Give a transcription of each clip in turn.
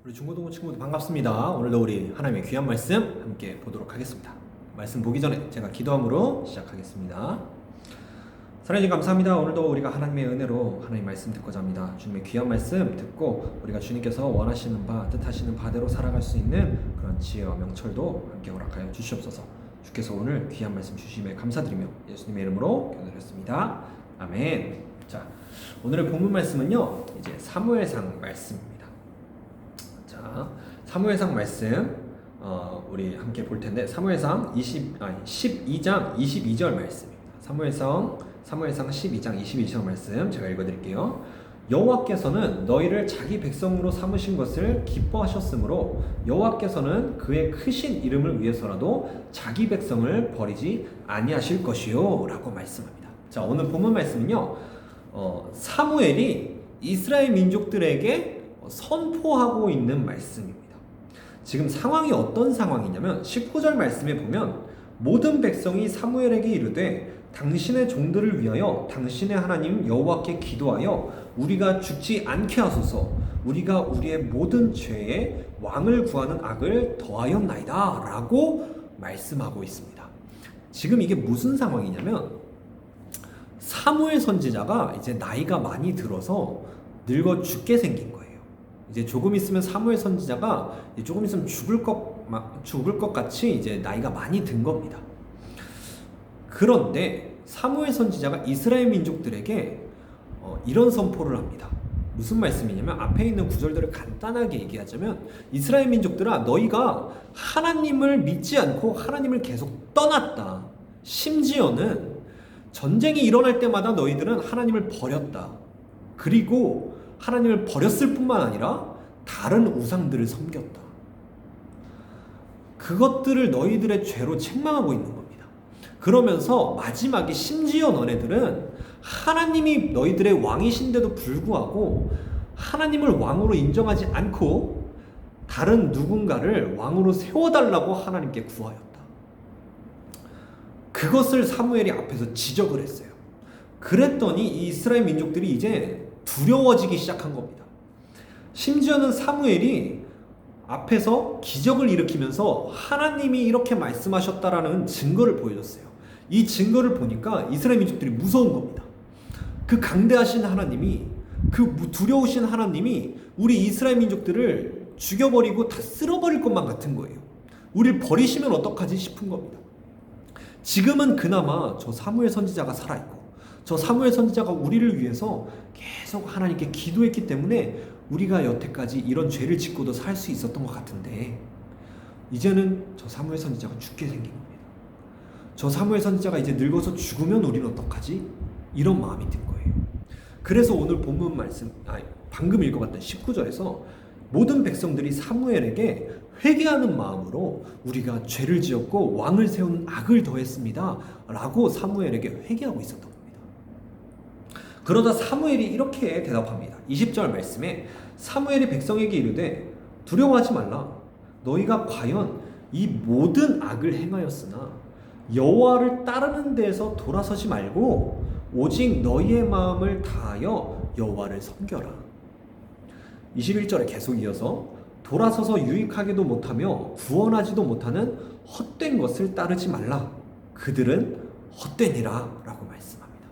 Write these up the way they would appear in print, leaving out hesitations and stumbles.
우리 중고등부 친구들 반갑습니다. 오늘도 우리 하나님의 귀한 말씀 함께 보도록 하겠습니다. 말씀 보기 전에 제가 기도함으로 시작하겠습니다. 하나님 감사합니다. 오늘도 우리가 하나님의 은혜로 하나님 말씀 듣고자 합니다. 주님의 귀한 말씀 듣고 우리가 주님께서 원하시는 바, 뜻하시는 바대로 살아갈 수 있는 그런 지혜와 명철도 함께 허락하여 주시옵소서. 주께서 오늘 귀한 말씀 주심에 감사드리며 예수님의 이름으로 기도드렸습니다. 아멘. 자, 오늘의 본문 말씀은요, 이제 사무엘상 말씀입니다. 자, 사무엘상 말씀 우리 함께 볼 텐데 사무엘상 12장 22절 말씀입니다. 사무엘상 12장 22절 말씀 제가 읽어드릴게요. 여호와께서는 너희를 자기 백성으로 삼으신 것을 기뻐하셨으므로 여호와께서는 그의 크신 이름을 위해서라도 자기 백성을 버리지 아니하실 것이요 라고 말씀합니다. 자, 오늘 본문 말씀은요, 사무엘이 이스라엘 민족들에게 선포하고 있는 말씀입니다. 지금 상황이 어떤 상황이냐면 19절 말씀에 보면 모든 백성이 사무엘에게 이르되 당신의 종들을 위하여 당신의 하나님 여호와께 기도하여 우리가 죽지 않게 하소서. 우리가 우리의 모든 죄에 왕을 구하는 악을 더하였나이다 라고 말씀하고 있습니다. 지금 이게 무슨 상황이냐면 사무엘 선지자가 이제 나이가 많이 들어서 늙어 죽게 생긴 거예요. 이제 조금 있으면 사무엘 선지자가 조금 있으면 죽을 것 같이 이제 나이가 많이 든 겁니다. 그런데 사무엘 선지자가 이스라엘 민족들에게 이런 선포를 합니다. 무슨 말씀이냐면 앞에 있는 구절들을 간단하게 얘기하자면 이스라엘 민족들아, 너희가 하나님을 믿지 않고 하나님을 계속 떠났다. 심지어는 전쟁이 일어날 때마다 너희들은 하나님을 버렸다. 그리고 하나님을 버렸을 뿐만 아니라 다른 우상들을 섬겼다. 그것들을 너희들의 죄로 책망하고 있는 겁니다. 그러면서 마지막에 심지어 너네들은 하나님이 너희들의 왕이신데도 불구하고 하나님을 왕으로 인정하지 않고 다른 누군가를 왕으로 세워달라고 하나님께 구하였다. 그것을 사무엘이 앞에서 지적을 했어요. 그랬더니 이 이스라엘 민족들이 이제 두려워지기 시작한 겁니다. 심지어는 사무엘이 앞에서 기적을 일으키면서 하나님이 이렇게 말씀하셨다라는 증거를 보여줬어요. 이 증거를 보니까 이스라엘 민족들이 무서운 겁니다. 그 강대하신 하나님이, 그 두려우신 하나님이 우리 이스라엘 민족들을 죽여버리고 다 쓸어버릴 것만 같은 거예요. 우리를 버리시면 어떡하지 싶은 겁니다. 지금은 그나마 저 사무엘 선지자가 살아있고 저 사무엘 선지자가 우리를 위해서 계속 하나님께 기도했기 때문에 우리가 여태까지 이런 죄를 짓고도 살 수 있었던 것 같은데 이제는 저 사무엘 선지자가 죽게 생긴 겁니다. 저 사무엘 선지자가 이제 늙어서 죽으면 우리는 어떡하지? 이런 마음이 든 거예요. 그래서 오늘 본문 말씀, 방금 읽어봤던 19절에서 모든 백성들이 사무엘에게 회개하는 마음으로 우리가 죄를 지었고 왕을 세우는 악을 더했습니다 라고 사무엘에게 회개하고 있었던 겁니다. 그러자 사무엘이 이렇게 대답합니다. 20절 말씀에 사무엘이 백성에게 이르되 두려워하지 말라. 너희가 과연 이 모든 악을 행하였으나 여호와를 따르는 데에서 돌아서지 말고 오직 너희의 마음을 다하여 여호와를 섬겨라. 21절에 계속 이어서 돌아서서 유익하게도 못하며 구원하지도 못하는 헛된 것을 따르지 말라. 그들은 헛되니라 라고 말씀합니다.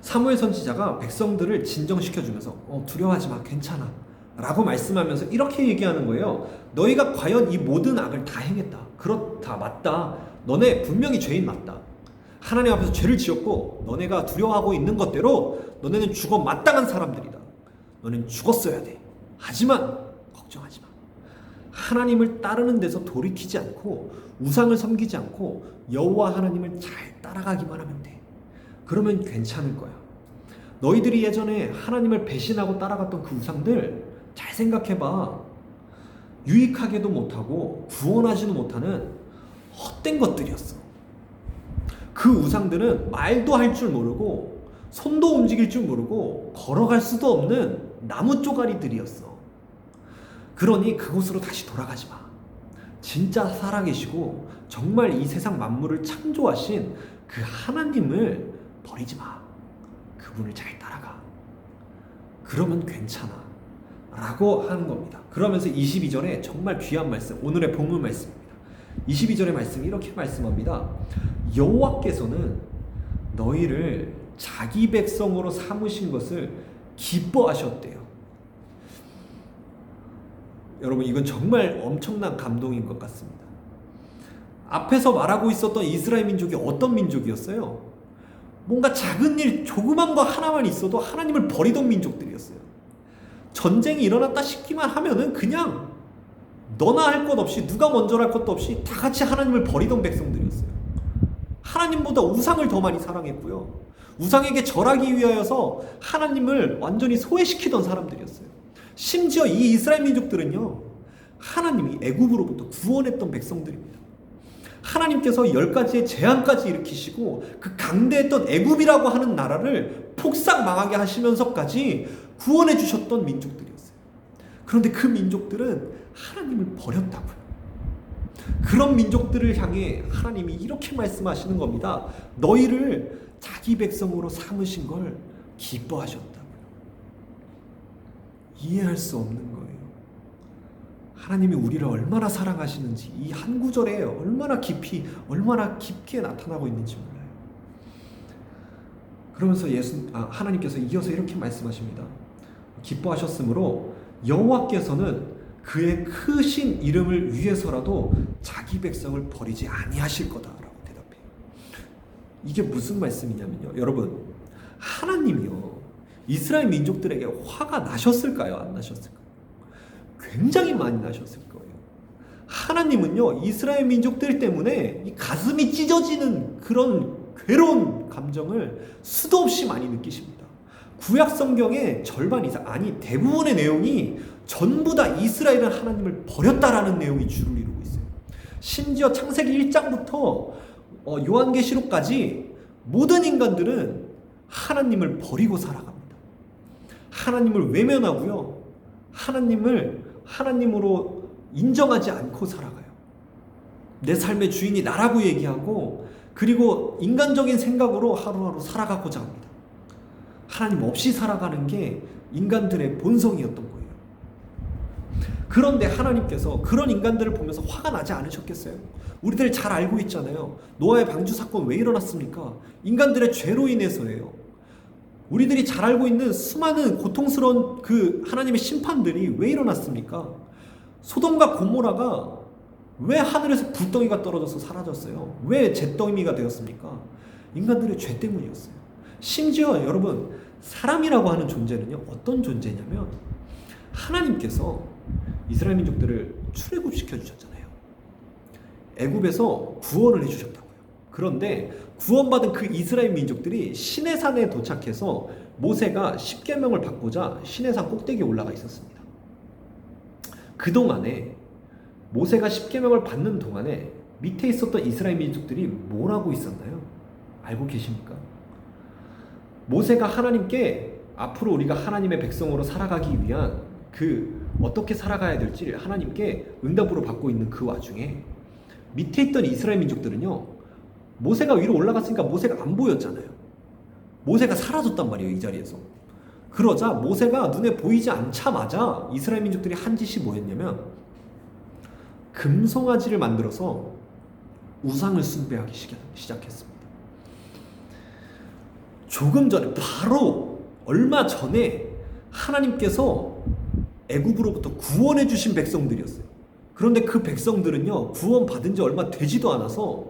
사무엘 선지자가 백성들을 진정시켜주면서 두려워하지 마, 괜찮아 라고 말씀하면서 이렇게 얘기하는 거예요. 너희가 과연 이 모든 악을 다 행했다. 그렇다, 맞다. 너네 분명히 죄인 맞다. 하나님 앞에서 죄를 지었고 너네가 두려워하고 있는 것대로 너네는 죽어 마땅한 사람들이다. 너는 죽었어야 돼. 하지만 걱정하지 마. 하나님을 따르는 데서 돌이키지 않고 우상을 섬기지 않고 여호와 하나님을 잘 따라가기만 하면 돼. 그러면 괜찮을 거야. 너희들이 예전에 하나님을 배신하고 따라갔던 그 우상들 잘 생각해봐. 유익하게도 못하고 구원하지도 못하는 헛된 것들이었어. 그 우상들은 말도 할 줄 모르고 손도 움직일 줄 모르고 걸어갈 수도 없는 나무 쪼가리들이었어. 그러니 그곳으로 다시 돌아가지 마. 진짜 살아계시고 정말 이 세상 만물을 창조하신 그 하나님을 버리지 마. 그분을 잘 따라가. 그러면 괜찮아. 라고 하는 겁니다. 그러면서 22절에 정말 귀한 말씀, 오늘의 본문 말씀입니다. 22절의 말씀이 이렇게 말씀합니다. 여호와께서는 너희를 자기 백성으로 삼으신 것을 기뻐하셨대요. 여러분, 이건 정말 엄청난 감동인 것 같습니다. 앞에서 말하고 있었던 이스라엘 민족이 어떤 민족이었어요? 뭔가 작은 일, 조그만 거 하나만 있어도 하나님을 버리던 민족들이었어요. 전쟁이 일어났다 싶기만 하면은 그냥 너나 할 것 없이, 누가 먼저 할 것도 없이 다 같이 하나님을 버리던 백성들이었어요. 하나님보다 우상을 더 많이 사랑했고요. 우상에게 절하기 위하여서 하나님을 완전히 소외시키던 사람들이었어요. 심지어 이 이스라엘 민족들은요, 하나님이 애굽으로부터 구원했던 백성들입니다. 하나님께서 10가지의 재앙까지 일으키시고 그 강대했던 애굽이라고 하는 나라를 폭삭 망하게 하시면서까지 구원해 주셨던 민족들이었어요. 그런데 그 민족들은 하나님을 버렸다고요. 그런 민족들을 향해 하나님이 이렇게 말씀하시는 겁니다. 너희를 자기 백성으로 삼으신 걸 기뻐하셨다고요. 이해할 수 없는 거예요. 하나님이 우리를 얼마나 사랑하시는지 이 한 구절에 얼마나 깊게 나타나고 있는지 몰라요. 그러면서 하나님께서 이어서 이렇게 말씀하십니다. 기뻐하셨으므로 여호와께서는 그의 크신 이름을 위해서라도 자기 백성을 버리지 아니하실 거다라고 대답해요. 이게 무슨 말씀이냐면요, 여러분, 하나님이요, 이스라엘 민족들에게 화가 나셨을까요? 안 나셨을까요? 굉장히 많이 나셨을 거예요. 하나님은요, 이스라엘 민족들 때문에 이 가슴이 찢어지는 그런 괴로운 감정을 수도 없이 많이 느끼십니다. 구약 성경의 절반 이상, 아니 대부분의 내용이 전부 다 이스라엘은 하나님을 버렸다라는 내용이 주를 이루고 있어요. 심지어 창세기 1장부터 요한계시록까지 모든 인간들은 하나님을 버리고 살아갑니다. 하나님을 외면하고요, 하나님으로 인정하지 않고 살아가요. 내 삶의 주인이 나라고 얘기하고, 그리고 인간적인 생각으로 하루하루 살아가고자 합니다. 하나님 없이 살아가는 게 인간들의 본성이었던 거예요. 그런데 하나님께서 그런 인간들을 보면서 화가 나지 않으셨겠어요? 우리들 잘 알고 있잖아요. 노아의 방주 사건 왜 일어났습니까? 인간들의 죄로 인해서예요. 우리들이 잘 알고 있는 수많은 고통스러운 그 하나님의 심판들이 왜 일어났습니까? 소돔과 고모라가 왜 하늘에서 불덩이가 떨어져서 사라졌어요? 왜 잿더미가 되었습니까? 인간들의 죄 때문이었어요. 심지어 여러분, 사람이라고 하는 존재는요, 어떤 존재냐면 하나님께서 이스라엘 민족들을 출애굽시켜 주셨잖아요. 애굽에서 구원을 해주셨다고요. 그런데 구원받은 그 이스라엘 민족들이 시내산에 도착해서 모세가 십계명을 받고자 시내산 꼭대기에 올라가 있었습니다. 그동안에 모세가 십계명을 받는 동안에 밑에 있었던 이스라엘 민족들이 뭘 하고 있었나요? 알고 계십니까? 모세가 하나님께 앞으로 우리가 하나님의 백성으로 살아가기 위한 어떻게 살아가야 될지 하나님께 응답으로 받고 있는 그 와중에 밑에 있던 이스라엘 민족들은요, 모세가 위로 올라갔으니까 모세가 안 보였잖아요. 모세가 사라졌단 말이에요, 이 자리에서. 그러자 모세가 눈에 보이지 않자마자 이스라엘 민족들이 한 짓이 뭐였냐면 금송아지를 만들어서 우상을 숭배하기 시작했습니다. 조금 전에, 바로 얼마 전에 하나님께서 애굽으로부터 구원해 주신 백성들이었어요. 그런데 그 백성들은요, 구원 받은 지 얼마 되지도 않아서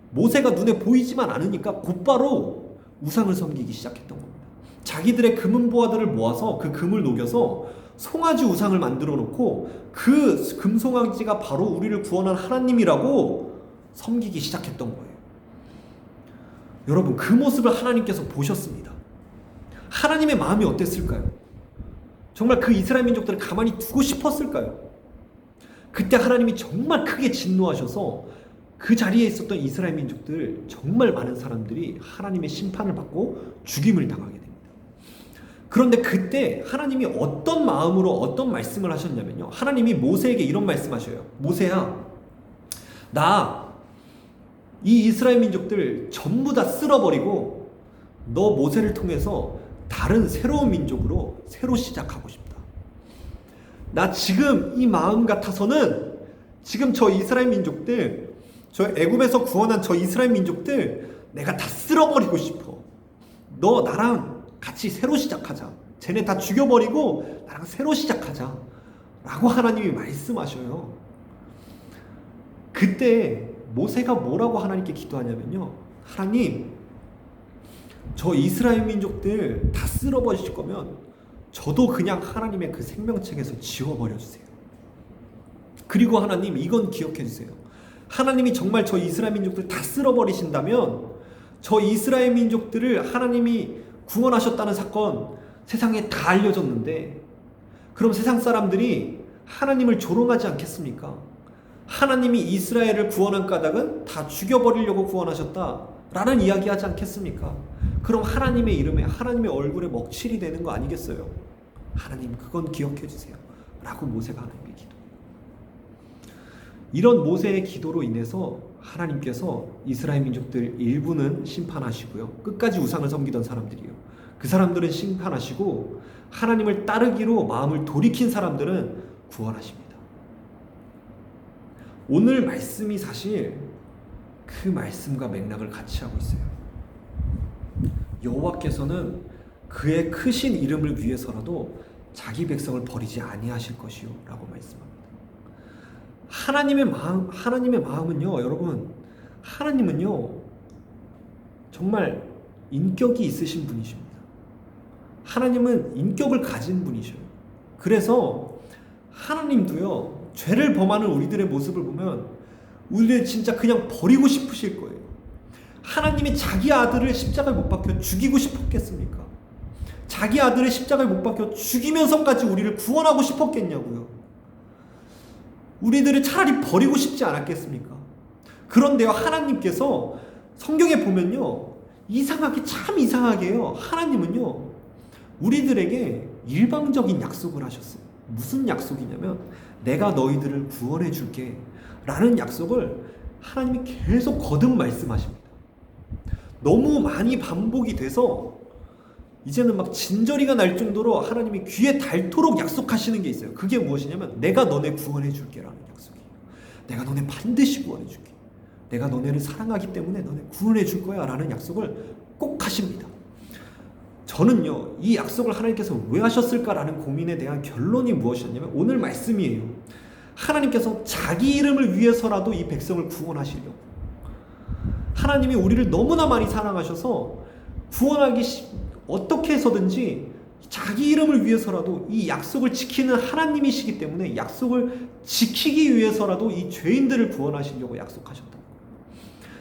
모세가 눈에 보이지만 않으니까 곧바로 우상을 섬기기 시작했던 겁니다. 자기들의 금은 보화들을 모아서 그 금을 녹여서 송아지 우상을 만들어 놓고 그 금송아지가 바로 우리를 구원한 하나님이라고 섬기기 시작했던 거예요. 여러분, 그 모습을 하나님께서 보셨습니다. 하나님의 마음이 어땠을까요? 정말 그 이스라엘 민족들을 가만히 두고 싶었을까요? 그때 하나님이 정말 크게 진노하셔서 그 자리에 있었던 이스라엘 민족들, 정말 많은 사람들이 하나님의 심판을 받고 죽임을 당하게 됩니다. 그런데 그때 하나님이 어떤 마음으로 어떤 말씀을 하셨냐면요, 하나님이 모세에게 이런 말씀하셔요. 모세야, 나 이 이스라엘 민족들 전부 다 쓸어버리고 너 모세를 통해서 다른 새로운 민족으로 새로 시작하고 싶다. 나 지금 이 마음 같아서는 지금 저 이스라엘 민족들, 저 애굽에서 구원한 저 이스라엘 민족들 내가 다 쓸어버리고 싶어. 너 나랑 같이 새로 시작하자. 쟤네 다 죽여버리고 나랑 새로 시작하자. 라고 하나님이 말씀하셔요. 그때 모세가 뭐라고 하나님께 기도하냐면요. 하나님, 저 이스라엘 민족들 다 쓸어버리실 거면 저도 그냥 하나님의 그 생명책에서 지워버려 주세요. 그리고 하나님, 이건 기억해 주세요. 하나님이 정말 저 이스라엘 민족들 다 쓸어버리신다면 저 이스라엘 민족들을 하나님이 구원하셨다는 사건 세상에 다 알려졌는데, 그럼 세상 사람들이 하나님을 조롱하지 않겠습니까? 하나님이 이스라엘을 구원한 까닭은 다 죽여버리려고 구원하셨다 라는 이야기 하지 않겠습니까? 그럼 하나님의 이름에, 하나님의 얼굴에 먹칠이 되는 거 아니겠어요? 하나님, 그건 기억해 주세요 라고 모세가 하나님께 기도해요. 이런 모세의 기도로 인해서 하나님께서 이스라엘 민족들 일부는 심판하시고요, 끝까지 우상을 섬기던 사람들이요, 그 사람들은 심판하시고 하나님을 따르기로 마음을 돌이킨 사람들은 구원하십니다. 오늘 말씀이 사실 그 말씀과 맥락을 같이 하고 있어요. 여호와께서는 그의 크신 이름을 위해서라도 자기 백성을 버리지 아니하실 것이요 라고 말씀합니다. 하나님의 마음은요, 여러분, 하나님은요 정말 인격이 있으신 분이십니다. 하나님은 인격을 가진 분이셔요. 그래서 하나님도요, 죄를 범하는 우리들의 모습을 보면 우리를 진짜 그냥 버리고 싶으실 거예요. 하나님이 자기 아들을 십자가에 못 박혀 죽이고 싶었겠습니까? 자기 아들을 십자가에 못 박혀 죽이면서까지 우리를 구원하고 싶었겠냐고요. 우리들을 차라리 버리고 싶지 않았겠습니까? 그런데요, 하나님께서 성경에 보면요, 참 이상하게요, 하나님은요 우리들에게 일방적인 약속을 하셨어요. 무슨 약속이냐면, 내가 너희들을 구원해 줄게 라는 약속을 하나님이 계속 거듭 말씀하십니다. 너무 많이 반복이 돼서 이제는 막 진저리가 날 정도로 하나님이 귀에 닳도록 약속하시는 게 있어요. 그게 무엇이냐면, 내가 너네 구원해 줄게 라는 약속이에요. 내가 너네 반드시 구원해 줄게. 내가 너네를 사랑하기 때문에 너네 구원해 줄 거야 라는 약속을 꼭 하십니다. 저는요, 이 약속을 하나님께서 왜 하셨을까라는 고민에 대한 결론이 무엇이었냐면 오늘 말씀이에요. 하나님께서 자기 이름을 위해서라도 이 백성을 구원하시려고, 하나님이 우리를 너무나 많이 사랑하셔서 어떻게 해서든지 자기 이름을 위해서라도 이 약속을 지키는 하나님이시기 때문에 약속을 지키기 위해서라도 이 죄인들을 구원하시려고 약속하셨다.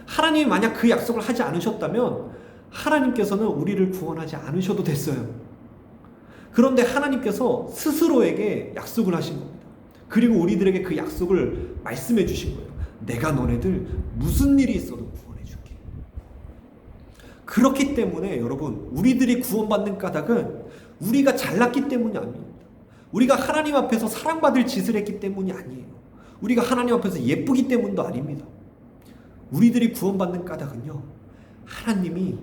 하나님이 만약 그 약속을 하지 않으셨다면 하나님께서는 우리를 구원하지 않으셔도 됐어요. 그런데 하나님께서 스스로에게 약속을 하신 겁니다. 그리고 우리들에게 그 약속을 말씀해 주신 거예요. 내가 너네들 무슨 일이 있어도 구원해 줄게. 그렇기 때문에 여러분, 우리들이 구원받는 까닭은 우리가 잘났기 때문이 아닙니다. 우리가 하나님 앞에서 사랑받을 짓을 했기 때문이 아니에요. 우리가 하나님 앞에서 예쁘기 때문도 아닙니다. 우리들이 구원받는 까닭은요, 하나님이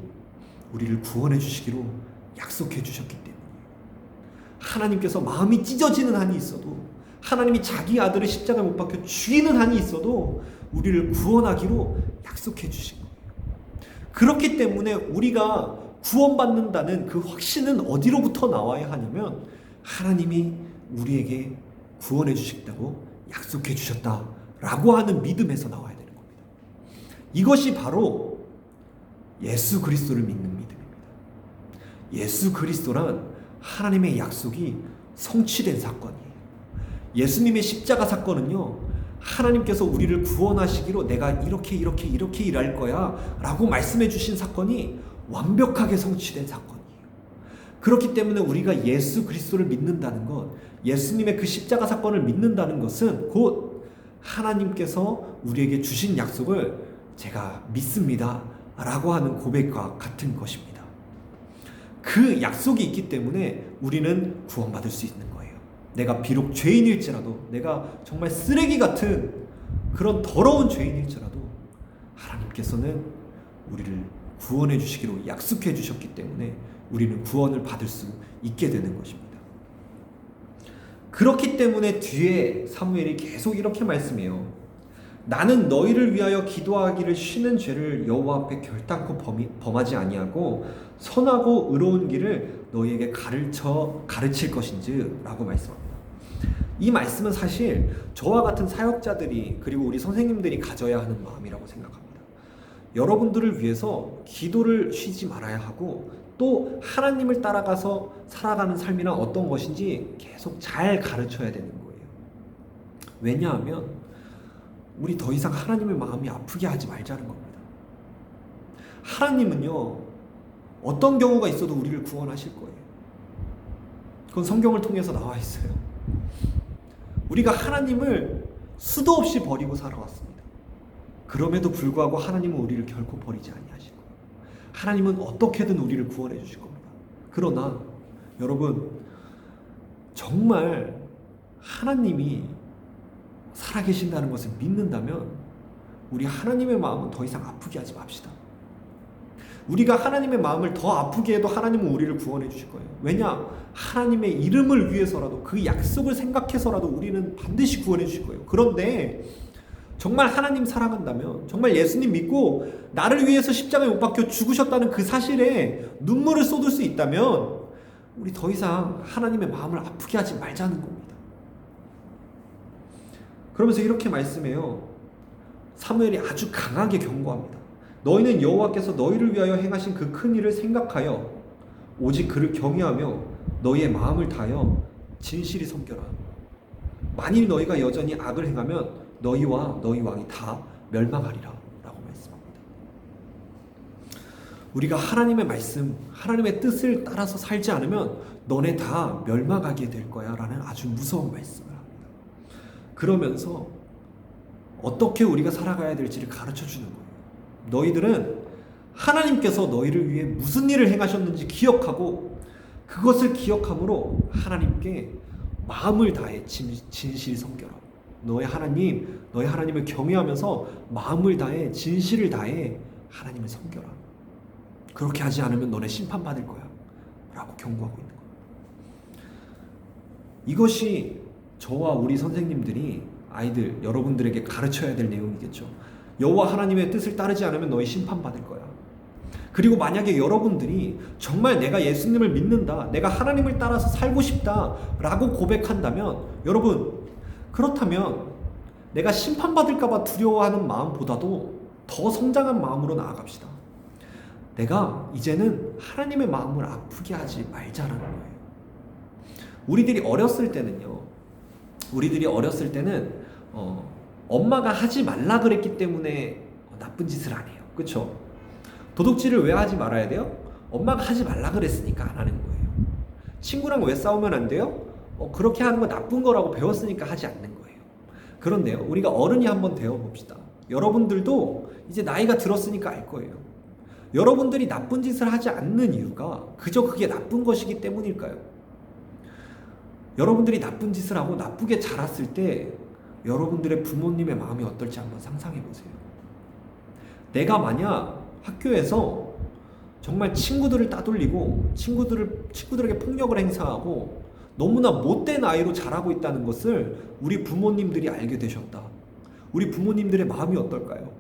우리를 구원해 주시기로 약속해 주셨기 때문이에요. 하나님께서 마음이 찢어지는 한이 있어도, 하나님이 자기 아들을 십자가에 못 박혀 죽이는 한이 있어도 우리를 구원하기로 약속해 주신 거예요. 그렇기 때문에 우리가 구원받는다는 그 확신은 어디로부터 나와야 하냐면, 하나님이 우리에게 구원해 주시겠다고 약속해 주셨다라고 하는 믿음에서 나와야 되는 겁니다. 이것이 바로 예수 그리스도를 믿는 믿음입니다. 예수 그리스도란 하나님의 약속이 성취된 사건이에요. 예수님의 십자가 사건은요, 하나님께서 우리를 구원하시기로 내가 이렇게 일할 거야 라고 말씀해 주신 사건이 완벽하게 성취된 사건이에요. 그렇기 때문에 우리가 예수 그리스도를 믿는다는 것, 예수님의 그 십자가 사건을 믿는다는 것은 곧 하나님께서 우리에게 주신 약속을 제가 믿습니다 라고 하는 고백과 같은 것입니다. 그 약속이 있기 때문에 우리는 구원받을 수 있는 거예요. 내가 비록 죄인일지라도, 내가 정말 쓰레기 같은 그런 더러운 죄인일지라도 하나님께서는 우리를 구원해 주시기로 약속해 주셨기 때문에 우리는 구원을 받을 수 있게 되는 것입니다. 그렇기 때문에 뒤에 사무엘이 계속 이렇게 말씀해요. 나는 너희를 위하여 기도하기를 쉬는 죄를 여호와 앞에 결단코 범하지 아니하고 선하고 의로운 길을 너희에게 가르칠 것인지 라고 말씀합니다. 이 말씀은 사실 저와 같은 사역자들이 그리고 우리 선생님들이 가져야 하는 마음이라고 생각합니다. 여러분들을 위해서 기도를 쉬지 말아야 하고 또 하나님을 따라가서 살아가는 삶이란 어떤 것인지 계속 잘 가르쳐야 되는 거예요. 왜냐하면 우리 더 이상 하나님의 마음이 아프게 하지 말자는 겁니다. 하나님은요, 어떤 경우가 있어도 우리를 구원하실 거예요. 그건 성경을 통해서 나와 있어요. 우리가 하나님을 수도 없이 버리고 살아왔습니다. 그럼에도 불구하고 하나님은 우리를 결코 버리지 아니하실 거예요. 하나님은 어떻게든 우리를 구원해 주실 겁니다. 그러나 여러분, 정말 하나님이 살아계신다는 것을 믿는다면 우리 하나님의 마음은 더 이상 아프게 하지 맙시다. 우리가 하나님의 마음을 더 아프게 해도 하나님은 우리를 구원해 주실 거예요. 왜냐? 하나님의 이름을 위해서라도 그 약속을 생각해서라도 우리는 반드시 구원해 주실 거예요. 그런데 정말 하나님 사랑한다면, 정말 예수님 믿고 나를 위해서 십자가에 못 박혀 죽으셨다는 그 사실에 눈물을 쏟을 수 있다면 우리 더 이상 하나님의 마음을 아프게 하지 말자는 겁니다. 그러면서 이렇게 말씀해요. 사무엘이 아주 강하게 경고합니다. 너희는 여호와께서 너희를 위하여 행하신 그 큰 일을 생각하여 오직 그를 경외하며 너희의 마음을 다하여 진실이 섬겨라. 만일 너희가 여전히 악을 행하면 너희와 너희 왕이 다 멸망하리라 라고 말씀합니다. 우리가 하나님의 말씀, 하나님의 뜻을 따라서 살지 않으면 너네 다 멸망하게 될 거야 라는 아주 무서운 말씀을 합니다. 그러면서 어떻게 우리가 살아가야 될지를 가르쳐 주는 거예요. 너희들은 하나님께서 너희를 위해 무슨 일을 행하셨는지 기억하고 그것을 기억함으로 하나님께 마음을 다해 진실히 섬겨라. 너의 하나님을 경외하면서 마음을 다해 진실을 다해 하나님을 섬겨라. 그렇게 하지 않으면 너네 심판받을 거야 라고 경고하고 있는 거예요. 이것이 저와 우리 선생님들이 아이들, 여러분들에게 가르쳐야 될 내용이겠죠. 여호와 하나님의 뜻을 따르지 않으면 너희 심판받을 거야. 그리고 만약에 여러분들이 정말 내가 예수님을 믿는다, 내가 하나님을 따라서 살고 싶다 라고 고백한다면, 여러분, 그렇다면 내가 심판받을까 봐 두려워하는 마음보다도 더 성장한 마음으로 나아갑시다. 내가 이제는 하나님의 마음을 아프게 하지 말자라는 거예요. 우리들이 어렸을 때는 엄마가 하지 말라 그랬기 때문에 나쁜 짓을 안 해요. 그렇죠? 도둑질을 왜 하지 말아야 돼요? 엄마가 하지 말라 그랬으니까 안 하는 거예요. 친구랑 왜 싸우면 안 돼요? 그렇게 하는 거 나쁜 거라고 배웠으니까 하지 않는 거예요. 그런데요, 우리가 어른이 한번 되어봅시다. 여러분들도 이제 나이가 들었으니까 알 거예요. 여러분들이 나쁜 짓을 하지 않는 이유가 그저 그게 나쁜 것이기 때문일까요? 여러분들이 나쁜 짓을 하고 나쁘게 자랐을 때 여러분들의 부모님의 마음이 어떨지 한번 상상해 보세요. 내가 만약 학교에서 정말 친구들을 따돌리고 친구들에게 폭력을 행사하고 너무나 못된 아이로 자라고 있다는 것을 우리 부모님들이 알게 되셨다. 우리 부모님들의 마음이 어떨까요?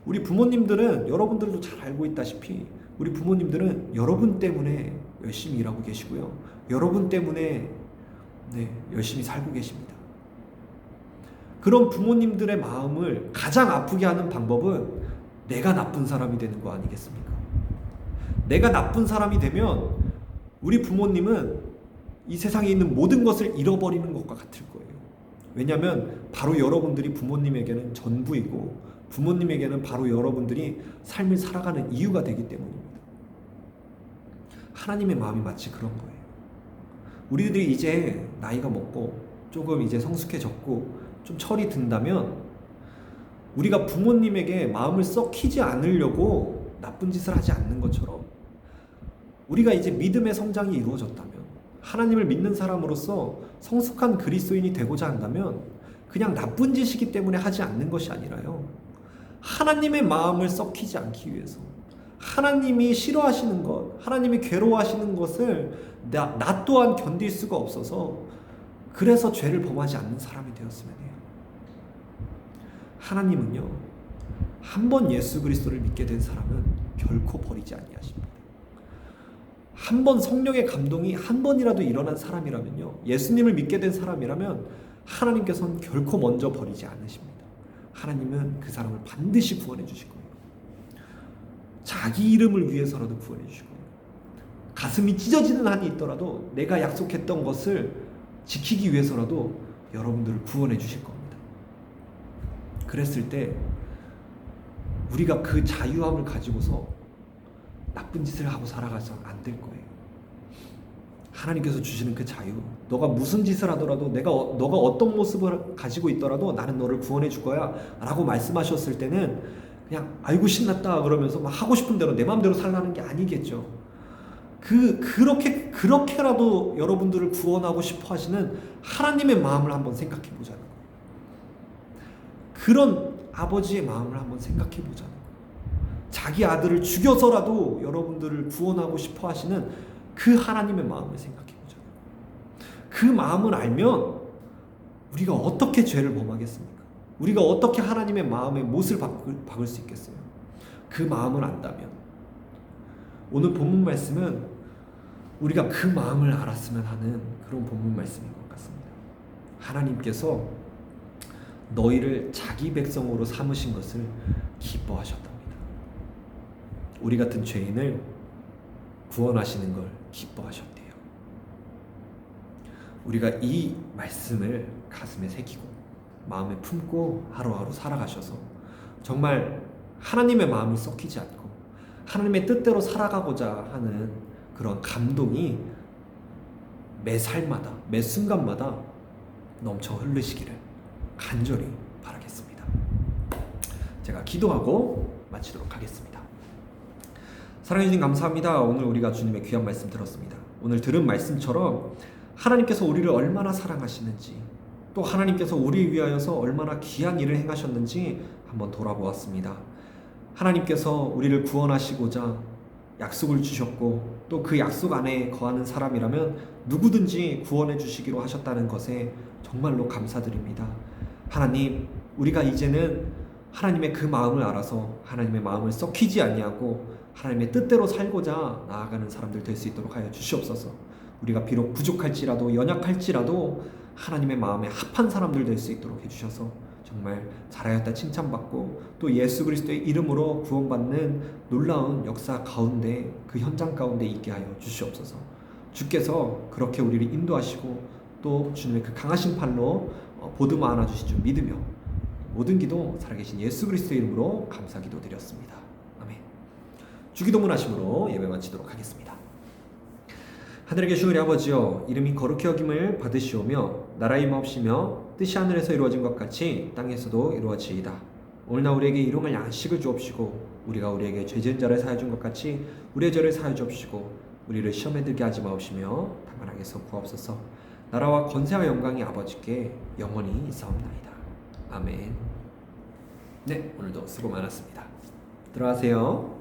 우리 부모님들은, 여러분들도 잘 알고 있다시피 우리 부모님들은 여러분 때문에 열심히 일하고 계시고요. 여러분 때문에 열심히 살고 계십니다. 그런 부모님들의 마음을 가장 아프게 하는 방법은 내가 나쁜 사람이 되는 거 아니겠습니까? 내가 나쁜 사람이 되면 우리 부모님은 이 세상에 있는 모든 것을 잃어버리는 것과 같을 거예요. 왜냐하면 바로 여러분들이 부모님에게는 전부이고 부모님에게는 바로 여러분들이 삶을 살아가는 이유가 되기 때문입니다. 하나님의 마음이 마치 그런 거예요. 우리들이 이제 나이가 먹고 조금 이제 성숙해졌고 좀 철이 든다면 우리가 부모님에게 마음을 썩히지 않으려고 나쁜 짓을 하지 않는 것처럼 우리가 이제 믿음의 성장이 이루어졌다면, 하나님을 믿는 사람으로서 성숙한 그리스도인이 되고자 한다면 그냥 나쁜 짓이기 때문에 하지 않는 것이 아니라요, 하나님의 마음을 썩히지 않기 위해서 하나님이 싫어하시는 것, 하나님이 괴로워하시는 것을 나 또한 견딜 수가 없어서 그래서 죄를 범하지 않는 사람이 되었으면 해요. 하나님은요, 한 번 예수 그리스도를 믿게 된 사람은 결코 버리지 아니하십니다. 한 번 성령의 감동이 한 번이라도 일어난 사람이라면요, 예수님을 믿게 된 사람이라면 하나님께서는 결코 먼저 버리지 않으십니다. 하나님은 그 사람을 반드시 구원해 주실 거예요. 자기 이름을 위해서라도 구원해 주실 거예요. 가슴이 찢어지는 한이 있더라도 내가 약속했던 것을 지키기 위해서라도 여러분들을 구원해 주실 겁니다. 그랬을 때 우리가 그 자유함을 가지고서 나쁜 짓을 하고 살아가서는 안 될 거예요. 하나님께서 주시는 그 자유, 너가 무슨 짓을 하더라도 너가 어떤 모습을 가지고 있더라도 나는 너를 구원해 줄 거야 라고 말씀하셨을 때는 그냥 아이고 신났다 그러면서 막 하고 싶은 대로 내 마음대로 살라는 게 아니겠죠. 그렇게라도 여러분들을 구원하고 싶어 하시는 하나님의 마음을 한번 생각해 보자는 거예요. 그런 아버지의 마음을 한번 생각해 보자는 거예요. 자기 아들을 죽여서라도 여러분들을 구원하고 싶어 하시는 그 하나님의 마음을 생각해 보자는 거예요. 그 마음을 알면 우리가 어떻게 죄를 범하겠습니까? 우리가 어떻게 하나님의 마음에 못을 박을 수 있겠어요? 그 마음을 안다면 오늘 본문 말씀은 우리가 그 마음을 알았으면 하는 그런 본문 말씀인 것 같습니다. 하나님께서 너희를 자기 백성으로 삼으신 것을 기뻐하셨답니다. 우리 같은 죄인을 구원하시는 걸 기뻐하셨대요. 우리가 이 말씀을 가슴에 새기고 마음에 품고 하루하루 살아가셔서 정말 하나님의 마음을 썩히지 않고 하나님의 뜻대로 살아가고자 하는 그런 감동이 매 살마다 매 순간마다 넘쳐 흐르시기를 간절히 바라겠습니다. 제가 기도하고 마치도록 하겠습니다. 사랑해 주님 감사합니다. 오늘 우리가 주님의 귀한 말씀 들었습니다. 오늘 들은 말씀처럼 하나님께서 우리를 얼마나 사랑하시는지 또 하나님께서 우리를 위하여서 얼마나 귀한 일을 행하셨는지 한번 돌아보았습니다. 하나님께서 우리를 구원하시고자 약속을 주셨고 또 그 약속 안에 거하는 사람이라면 누구든지 구원해 주시기로 하셨다는 것에 정말로 감사드립니다. 하나님, 우리가 이제는 하나님의 그 마음을 알아서 하나님의 마음을 썩히지 아니하고 하나님의 뜻대로 살고자 나아가는 사람들 될 수 있도록 하여 주시옵소서. 우리가 비록 부족할지라도 연약할지라도 하나님의 마음에 합한 사람들 될 수 있도록 해주셔서 정말 잘하였다 칭찬받고 또 예수 그리스도의 이름으로 구원받는 놀라운 역사 가운데 그 현장 가운데 있게 하여 주시옵소서. 주께서 그렇게 우리를 인도하시고 또 주님의 그 강하신 팔로 보듬어 안아주실 줄 믿으며 모든 기도 살아계신 예수 그리스도의 이름으로 감사 기도 드렸습니다. 아멘. 주기도문 하심으로 예배 마치도록 하겠습니다. 하늘에 계신 우리 아버지여, 이름이 거룩히 여김을 받으시오며 나라의 임하옵시며 뜻이 하늘에서 이루어진 것 같이 땅에서도 이루어지이다. 오늘날 우리에게 일용할 양식을 주옵시고 우리가 우리에게 죄지은 자를 사하여 준 것 같이 우리의 죄를 사하여 주옵시고 우리를 시험에 들게 하지 마옵시며 다만 악에서 구하옵소서. 나라와 권세와 영광이 아버지께 영원히 있사옵나이다. 아멘. 네, 오늘도 수고 많았습니다. 들어가세요.